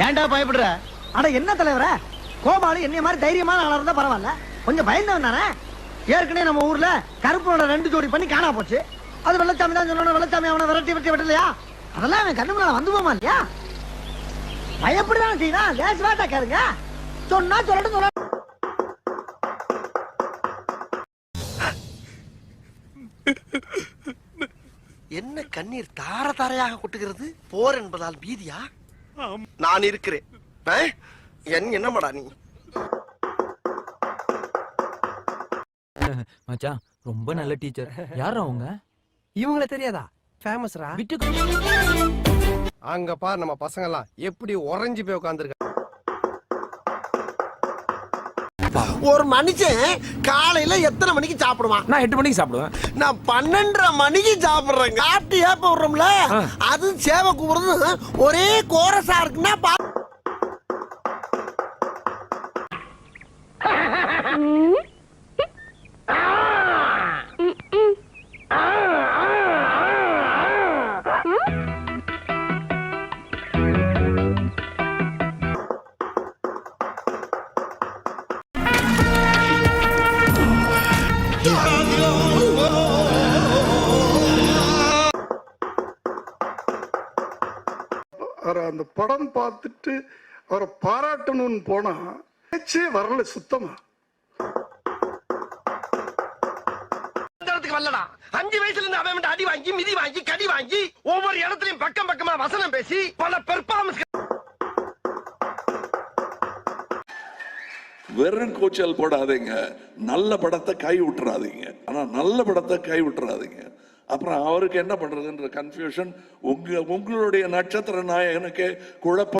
ஏன்டா பயப்படுற? அட என்ன தலைவர, கோபாலு என்னைய மாதிரி தைரியமான ஆளா இருந்தா பரவாயில்ல, கொஞ்சம் பயந்தவன் தானே. ஏற்கனவே நம்ம ஊர்ல கருப்பனோட 2 ஜோடி பண்ணி காணா போச்சு. அது வெள்ளச்சாமி தான் சொல்லணும். வெள்ளச்சாமி அவனை விரட்டி விட்டலையா? அதெல்லாம் அவன் கண்ணு முன்னால வந்து போமா இல்லையா? பயப்படுதான் செய்யணும். லேஸ் வாட்டா கேளுங்க. சொன்னா சொல்லட்டும் சொல்ல. என்ன கண்ணீர் தார தாரையாக கொட்டுகிறது? போர் என்பதால் பீதியா? நான் இருக்கிறேன். என்னமாடா நீ? மச்சான் ரொம்ப நல்ல டீச்சர். யாரா அவங்க? இவங்கள தெரியாதா? ஃபேமஸ்ரா. அங்க பார் நம்ம பசங்க எல்லாம் எப்படி உறைஞ்சு போய் உட்கார்ந்துருக்காங்க. ஒரு மனுஷன் காலையில எத்தனை மணிக்கு சாப்பிடுவான்? நான் 8 மணிக்கு சாப்பிடுவேன். நான் 12:30 மணிக்கு சாப்பிடுறேன். காட்டு ஏப்ப விடுறோம்ல, அது சேவை கூப்பிடுறது ஒரே கோரசா இருக்குன்னா அந்த படம் பார்த்துட்டு அவரை பாராட்டணும்னு போனா பேச்சே வரல சுத்தமா. வரலடா. 5 வயசுல இருந்து அவன் அடி வாங்கி மிதி வாங்கி கடி வாங்கி ஒவ்வொரு இடத்துலயும் பக்கம் பக்கமா வசனம் பேசி பல பெர்ஃபார்மன்ஸ். வெறும் கூச்சல் போடாதீங்க. நல்ல படத்தை கை விட்டுறாதீங்க. ஆனா நல்ல படத்தை கை விட்டுறாதீங்க. அப்புறம் அவருக்கு என்ன பண்றதுன்ற கன்ஃபியூஷன். உங்களுடைய நட்சத்திர நாயகனுக்கு குழப்பம்.